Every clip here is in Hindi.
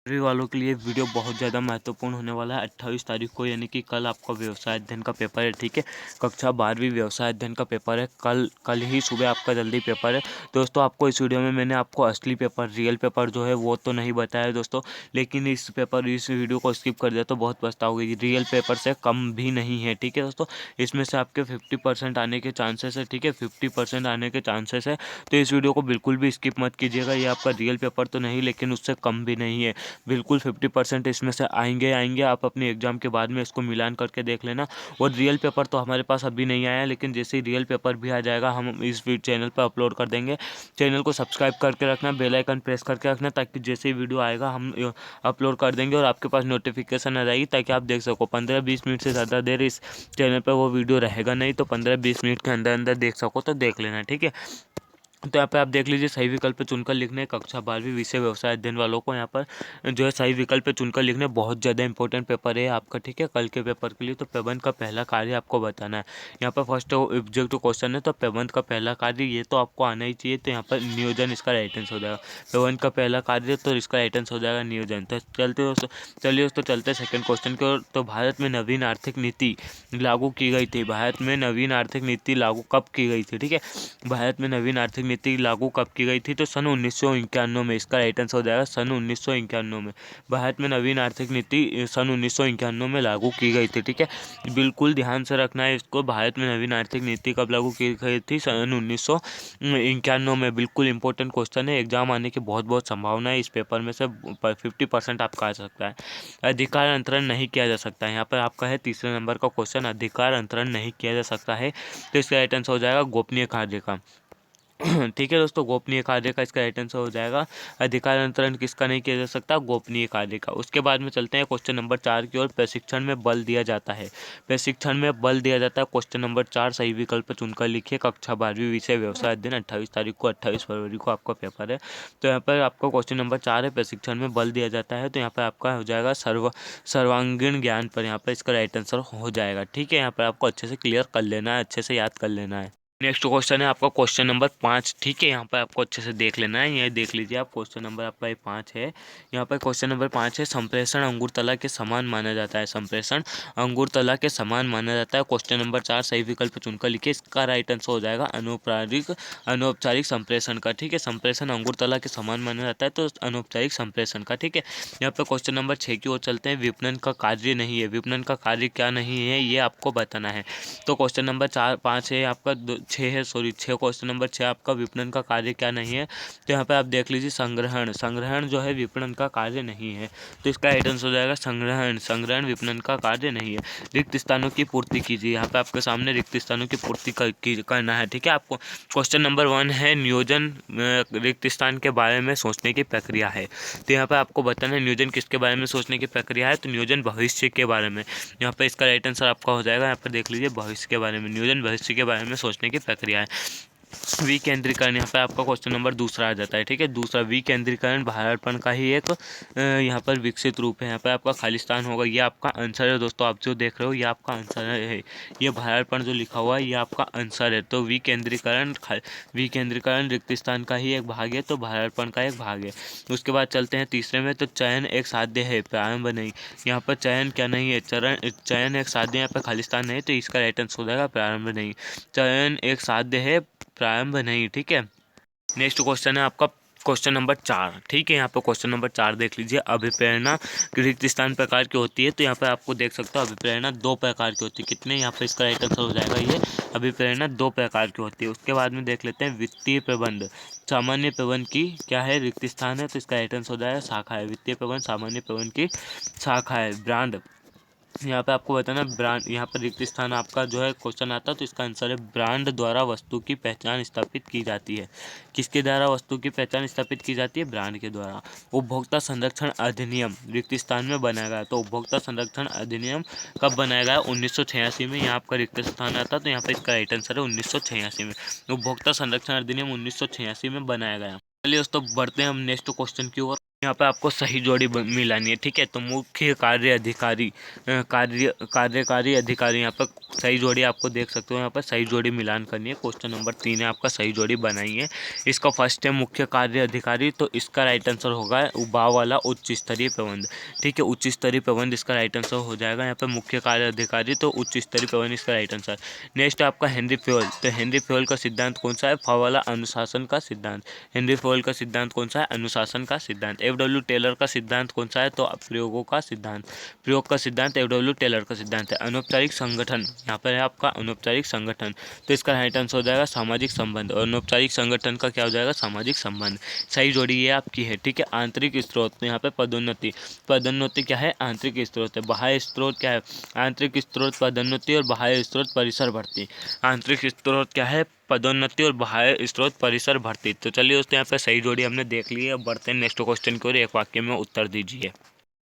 सभी वालों के लिए वीडियो बहुत ज़्यादा महत्वपूर्ण होने वाला है। 28 तारीख को यानी कि कल आपका व्यवसाय अध्ययन का पेपर है। ठीक है, कक्षा 12वीं व्यवसाय अध्ययन का पेपर है। कल ही सुबह आपका जल्दी पेपर है। दोस्तों, आपको इस वीडियो में मैंने आपको असली पेपर, रियल पेपर जो है वो तो नहीं बताया दोस्तों, लेकिन इस वीडियो को स्किप कर दिया तो बहुत पछताओगे। रियल पेपर से कम भी नहीं है। ठीक है दोस्तों, इसमें से आपके 50% आने के चांसेस है। ठीक है, 50% आने के चांसेस है, तो इस वीडियो को बिल्कुल भी स्किप मत कीजिएगा। ये आपका रियल पेपर तो नहीं, लेकिन उससे कम भी नहीं है। बिल्कुल 50% इसमें से आएंगे। आप अपने एग्जाम के बाद में इसको मिलान करके देख लेना। और रियल पेपर तो हमारे पास अभी नहीं आया, लेकिन जैसे ही रियल पेपर भी आ जाएगा हम इस चैनल पर अपलोड कर देंगे। चैनल को सब्सक्राइब करके रखना, बेल आइकन प्रेस करके रखना, ताकि जैसे ही वीडियो आएगा हम अपलोड कर देंगे और आपके पास नोटिफिकेशन आ जाएगी, ताकि आप देख सको। 15-20 मिनट से ज़्यादा देर इस चैनल पर वो वीडियो रहेगा नहीं, तो 15-20 मिनट के अंदर अंदर देख सको तो देख लेना। ठीक है, तो यहाँ पे आप देख लीजिए, सही विकल्प चुनकर लिखने कक्षा 12वीं विषय व्यवसाय अध्ययन वालों को यहाँ पर जो है सही विकल्प चुनकर लिखने। बहुत ज़्यादा इंपॉर्टेंट पेपर है आपका। ठीक है, कल के पेपर के लिए तो प्रबंध का पहला कार्य आपको बताना है। यहाँ पर फर्स्ट ऑब्जेक्ट क्वेश्चन है, तो प्रबंध का पहला कार्य ये तो आपको आना ही चाहिए। तो यहाँ पर नियोजन इसका राइट आंसर हो जाएगा। प्रबंध का पहला कार्य, तो इसका राइट आंसर हो जाएगा नियोजन। तो चलिए दोस्तों, चलते हैं सेकंड क्वेश्चन की ओर। तो भारत में नवीन आर्थिक नीति लागू की गई थी। भारत में नवीन आर्थिक नीति लागू कब की गई थी? ठीक है, भारत में नवीन आर्थिक नीति लागू कब की गई थी? तो सन 1951 में। इसका राइट आंसर हो जाएगा सन 1951 में। भारत में नवीन आर्थिक नीति सन 1951 में लागू की गई थी। ठीक है, बिल्कुल ध्यान से रखना है इसको। भारत में नवीन आर्थिक नीति कब लागू की गई थी? सन 1951 में। बिल्कुल इंपॉर्टेंट क्वेश्चन है, एग्जाम आने की बहुत संभावना है। इस पेपर में से 50% आपका आ सकता है। अधिकार अंतरण नहीं किया जा सकता है। यहाँ पर आपका है तीसरे नंबर का क्वेश्चन, अधिकार अंतरण नहीं किया जा सकता है। तो इसका राइट आंसर हो जाएगा गोपनीय कार्य का। ठीक है दोस्तों, गोपनीय कार्य का इसका राइट आंसर हो जाएगा। अधिकार अंतरण किसका नहीं किया जा सकता? गोपनीय कार्य का। उसके बाद में चलते हैं क्वेश्चन नंबर 4 की ओर। प्रशिक्षण में बल दिया जाता है। प्रशिक्षण में बल दिया जाता है। क्वेश्चन नंबर 4 सही विकल्प चुनकर लिखिए। कक्षा 12वीं विषय व्यवसाय अध्ययन 28 तारीख को, 28 फरवरी को आपका पेपर है। तो यहाँ पर आपका क्वेश्चन नंबर 4 है, प्रशिक्षण में बल दिया जाता है। तो यहाँ पर आपका हो जाएगा सर्वांगीण ज्ञान पर। यहाँ पर इसका राइट आंसर हो जाएगा। ठीक है, यहाँ पर आपको अच्छे से क्लियर कर लेना है, अच्छे से याद कर लेना है। नेक्स्ट क्वेश्चन है आपका क्वेश्चन नंबर 5। ठीक है, यहाँ पर आपको अच्छे से देख लेना है। ये देख लीजिए आप, क्वेश्चन नंबर आपका 5 है। यहाँ पर क्वेश्चन नंबर 5 है, संप्रेषण अंगूर तला के समान माना जाता है। संप्रेषण अंगूर तला के समान माना जाता है। क्वेश्चन नंबर 4 सही विकल्प चुनकर लिखिए। इसका राइट आंसर हो जाएगा अनौपचारिक संप्रेषण का। ठीक है, संप्रेषण अंगूर तला के समान माना जाता है, तो अनौपचारिक संप्रेषण का। ठीक है, यहाँ पर क्वेश्चन नंबर 6 की ओर चलते हैं। विपणन का कार्य नहीं है। विपणन का कार्य क्या नहीं है, ये आपको बताना है। तो क्वेश्चन नंबर 5 है आपका, 6 क्वेश्चन नंबर 6 आपका, विपणन का कार्य क्या नहीं है? तो यहाँ पे आप देख लीजिए, संग्रहण जो है विपणन का कार्य नहीं है। तो इसका राइट आंसर हो जाएगा संग्रहण विपणन का कार्य नहीं है। रिक्त स्थानों की पूर्ति कीजिए। यहाँ पे आपके सामने रिक्त स्थानों की पूर्ति करना है। ठीक है, आपको क्वेश्चन नंबर 1 है, नियोजन रिक्त स्थान के बारे में सोचने की प्रक्रिया है। तो यहाँ पे आपको बताना है नियोजन किसके बारे में सोचने की प्रक्रिया है? तो नियोजन भविष्य के बारे में। यहाँ पे इसका राइट आंसर आपका हो जाएगा, यहाँ पर देख लीजिए, भविष्य के बारे में। नियोजन भविष्य के बारे में सोचने की प्रक्रिया है। विकेंद्रीकरण, यहाँ पे आपका क्वेश्चन नंबर दूसरा आ जाता है। ठीक है, दूसरा, विकेंद्रीकरण भारतपण का ही एक यहाँ पर विकसित रूप है। यहाँ पर आपका खालिस्तान होगा, ये आपका आंसर है दोस्तों। आप जो देख रहे हो ये आपका आंसर है। ये भारतपण जो लिखा हुआ है ये आपका आंसर है। तो विकेंद्रीकरण रिक्त स्थान का ही एक भाग है, तो भारतपण का एक भाग है। उसके बाद चलते हैं तीसरे में। तो चयन एक साध्य है, प्रारंभ नहीं। यहाँ पर चयन क्या नहीं है? चयन एक साध्य, यहाँ पर खालिस्तान नहीं, तो इसका राइट आंसर हो जाएगा प्रारंभ नहीं। चयन एक साध्य है, प्रारंभ नहीं। ठीक है, नेक्स्ट क्वेश्चन है आपका क्वेश्चन नंबर 4। ठीक है, यहाँ पर क्वेश्चन नंबर 4 देख लीजिए। अभिप्रेरणा रिक्त स्थान प्रकार की होती है। तो यहाँ पर आपको देख सकते हो, अभिप्रेरणा 2 प्रकार की होती है। कितने? यहाँ पर इसका राइट आंसर हो जाएगा ये, अभिप्रेरणा 2 प्रकार की होती है। उसके बाद में देख लेते हैं वित्तीय प्रबंध। सामान्य प्रबंध की क्या है? रिक्त स्थान है, तो इसका राइट आंसर हो जाएगा शाखा है। वित्तीय प्रबंध सामान्य प्रबंध की शाखा है। ब्रांड, यहाँ पे आपको बताना ब्रांड, यहाँ पर रिक्त स्थान आपका जो है क्वेश्चन आता है, तो इसका आंसर है ब्रांड द्वारा वस्तु की पहचान स्थापित की जाती है। किसके द्वारा वस्तु की पहचान स्थापित की जाती है? ब्रांड के द्वारा। उपभोक्ता संरक्षण अधिनियम रिक्त स्थान में बनाया गया। तो उपभोक्ता संरक्षण अधिनियम कब बनाया गया? 1986 में। यहाँ आपका रिक्त स्थान आता है, तो यहाँ पर इसका राइट आंसर है 1986 में। उपभोक्ता संरक्षण अधिनियम 1986 में बनाया गया। चलिए दोस्तों, बढ़ते हैं हम नेक्स्ट क्वेश्चन की ओर। यहाँ पे आपको सही जोड़ी मिलानी है, ठीक है। तो मुख्य कार्यकारी अधिकारी यहाँ पर सही जोड़ी आपको देख सकते हो, यहाँ पर सही जोड़ी मिलान करनी है। क्वेश्चन नंबर 3 है आपका, सही जोड़ी बनाई है। इसका फर्स्ट है मुख्य कार्य अधिकारी, तो इसका राइट आंसर होगा उबाव वाला उच्च स्तरीय प्रबंध, ठीक है। उच्च स्तरीय प्रबंध इसका राइट आंसर हो जाएगा। यहाँ पर मुख्य कार्य अधिकारी तो उच्च स्तरीय प्रबंध इसका राइट आंसर। नेक्स्ट है आपका हेनरी फ्योल, तो हेनरी फ्योल का सिद्धांत कौन सा है? फ वाला अनुशासन का सिद्धांत। हेनरी फ्योल का सिद्धांत कौन सा है? अनुशासन का सिद्धांत। एफ.डब्ल्यू. टेलर का सिद्धांत कौन सा है? तो प्रयोगों का सिद्धांत। प्रयोग का सिद्धांत एफ.डब्ल्यू. टेलर का सिद्धांत है। अनौपचारिक संगठन, यहाँ पर है आपका अनौपचारिक संगठन, तो इसका राइट आंसर हो जाएगा सामाजिक संबंध। और अनौपचारिक संगठन का क्या हो जाएगा? सामाजिक संबंध। सही जोड़ी ये आपकी है, ठीक है। आंतरिक स्रोत, तो यहाँ पे पदोन्नति, पदोन्नति क्या है? आंतरिक स्रोत है। बाह्य स्रोत क्या है? आंतरिक स्रोत पदोन्नति और बाह्य स्रोत परिसर भर्ती। आंतरिक स्रोत क्या है? पदोन्नति और बाह्य स्रोत परिसर भर्ती। तो चलिए दोस्तों, यहाँ पे सही जोड़ी हमने देख ली है। अब बढ़ते हैं नेक्स्ट क्वेश्चन की ओर। एक वाक्य में उत्तर दीजिए।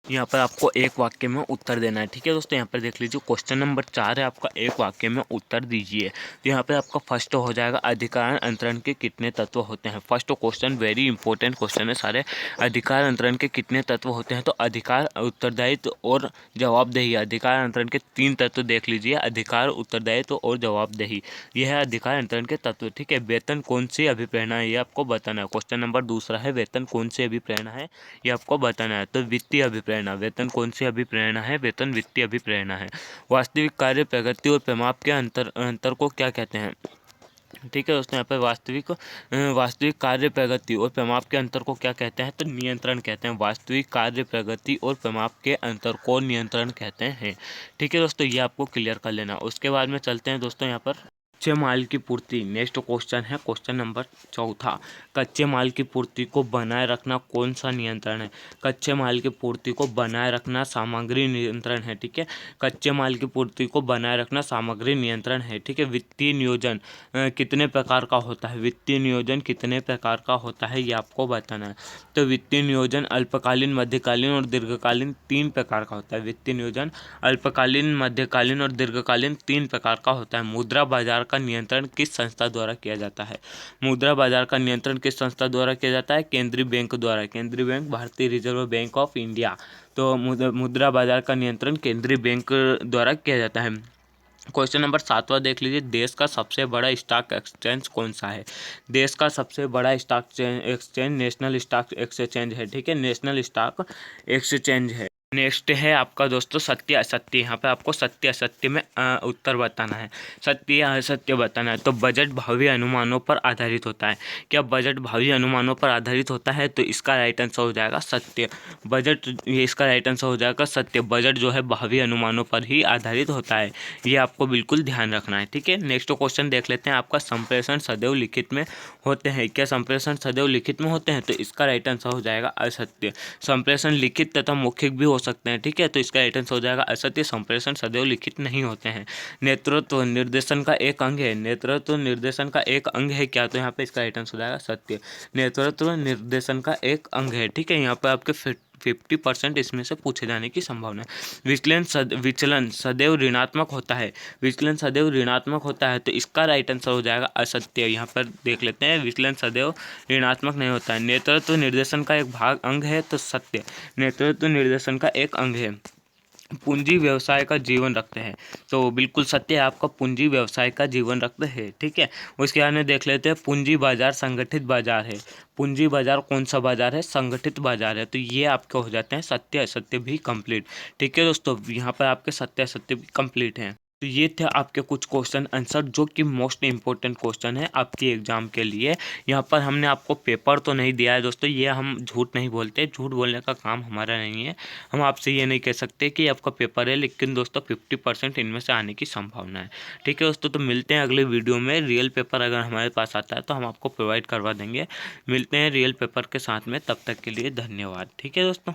यहाँ पर आपको एक वाक्य में उत्तर देना है, ठीक है दोस्तों। यहाँ पर देख लीजिए, क्वेश्चन नंबर 4 है आपका, एक वाक्य में उत्तर दीजिए। तो यहाँ पे आपका फर्स्ट हो जाएगा अधिकार अंतरण के कितने तत्व होते हैं। First question very important question है सारे। अधिकार अंतरण के कितने तत्व होते हैं? तो अधिकार, उत्तरदायित्व और जवाबदेही। अधिकार अंतरण के 3 तत्व देख लीजिए, अधिकार, उत्तरदायित्व और जवाबदेही। यह है अधिकार अंतरण के तत्व, ठीक है। वेतन कौन सी अभिप्रेरणा है, ये आपको बताना है। क्वेश्चन नंबर दूसरा है, वेतन कौन सी अभिप्रेरणा है, ये आपको बताना है। तो वित्तीय अभिप्रेरणा, वेतन कौन सी अभिप्रेरणा है? वेतन वित्तीय अभिप्रेरणा है। वास्तविक कार्य प्रगति और परिमाप के अंतर को क्या कहते हैं? ठीक है दोस्तों, यहाँ पर वास्तविक कार्य प्रगति और परिमाप के अंतर को क्या कहते हैं? तो नियंत्रण कहते हैं। वास्तविक कार्य प्रगति और परिमाप के अंतर को नियंत्रण कहते हैं, ठीक है दोस्तों। ये आपको क्लियर कर लेना। उसके बाद में चलते हैं दोस्तों यहाँ पर कच्चे माल की पूर्ति। नेक्स्ट क्वेश्चन है क्वेश्चन नंबर 4। कच्चे माल की पूर्ति को बनाए रखना कौन सा नियंत्रण है? कच्चे माल की पूर्ति को बनाए रखना सामग्री नियंत्रण है, ठीक है। कच्चे माल की पूर्ति को बनाए रखना सामग्री नियंत्रण है, ठीक है। वित्तीय नियोजन कितने प्रकार का होता है? वित्तीय नियोजन कितने प्रकार का होता है, ये आपको बताना है। तो वित्तीय नियोजन अल्पकालीन, मध्यकालीन और दीर्घकालीन 3 प्रकार का होता है। वित्तीय नियोजन अल्पकालीन, मध्यकालीन और दीर्घकालीन 3 प्रकार का होता है। मुद्रा बाजार का नियंत्रण किस संस्था द्वारा किया जाता है? मुद्रा बाजार का नियंत्रण किस संस्था द्वारा किया जाता है? केंद्रीय बैंक द्वारा। केंद्रीय बैंक भारतीय रिजर्व बैंक ऑफ इंडिया। तो मुद्रा बाजार का नियंत्रण केंद्रीय बैंक द्वारा किया जाता है। क्वेश्चन नंबर 7वां देख लीजिए, देश का सबसे बड़ा स्टॉक एक्सचेंज कौन सा है? देश का सबसे बड़ा stock exchange national stock exchange है, ठीक है। नेशनल स्टॉक एक्सचेंज है। नेक्स्ट है आपका दोस्तों सत्य असत्य। यहाँ पे आपको सत्य असत्य में उत्तर बताना है, सत्य या असत्य बताना है। तो बजट भावी अनुमानों पर आधारित होता है। क्या बजट भावी अनुमानों पर आधारित होता है? तो इसका राइट आंसर हो जाएगा सत्य। बजट, ये इसका राइट आंसर हो जाएगा सत्य। बजट जो है भावी अनुमानों पर ही आधारित होता है, ये आपको बिल्कुल ध्यान रखना है, ठीक है। नेक्स्ट क्वेश्चन देख लेते हैं आपका, संप्रेषण सदैव लिखित में होते हैं। क्या संप्रेषण सदैव लिखित में होते हैं? तो इसका राइट आंसर हो जाएगा असत्य। संप्रेषण लिखित तथा मौखिक भी हो सकते हैं, ठीक है। तो इसका राइट आंसर हो जाएगा असत्य। संप्रेषण सदैव लिखित नहीं होते हैं। नेतृत्व निर्देशन का एक अंग है। नेतृत्व निर्देशन का एक अंग है क्या? तो यहाँ पे इसका राइट आंसर हो जाएगा सत्य। नेतृत्व निर्देशन का एक अंग है, ठीक है। यहाँ पे आपके 50% इसमें से पूछे जाने की संभावना है। विचलन सदैव ऋणात्मक होता है। विचलन सदैव ऋणात्मक होता है, तो इसका राइट आंसर हो जाएगा असत्य। यहाँ पर देख लेते हैं, विचलन सदैव ऋणात्मक नहीं होता है। नेतृत्व निर्देशन का एक भाग अंग है, तो सत्य। नेतृत्व निर्देशन का एक अंग है। पूंजी व्यवसाय का जीवन रखते हैं, तो बिल्कुल सत्य है आपका, पूंजी व्यवसाय का जीवन रखते हैं, ठीक है। उसके बाद में देख लेते हैं, पूंजी बाजार संगठित बाजार है। पूंजी बाजार कौन सा बाजार है? संगठित बाजार है। तो ये आपके हो जाते हैं सत्य असत्य भी कंप्लीट, ठीक है दोस्तों। यहाँ पर आपके सत्य असत्य भी कंप्लीट हैं। तो ये थे आपके कुछ क्वेश्चन आंसर, जो कि मोस्ट इंपॉर्टेंट क्वेश्चन है आपके एग्जाम के लिए। यहाँ पर हमने आपको पेपर तो नहीं दिया है दोस्तों, ये हम झूठ नहीं बोलते, झूठ बोलने का काम हमारा नहीं है। हम आपसे ये नहीं कह सकते कि आपका पेपर है, लेकिन दोस्तों 50% इनमें से आने की संभावना है, ठीक है दोस्तों। तो मिलते हैं अगले वीडियो में। रियल पेपर अगर हमारे पास आता है तो हम आपको प्रोवाइड करवा देंगे। मिलते हैं रियल पेपर के साथ में, तब तक के लिए धन्यवाद, ठीक है दोस्तों।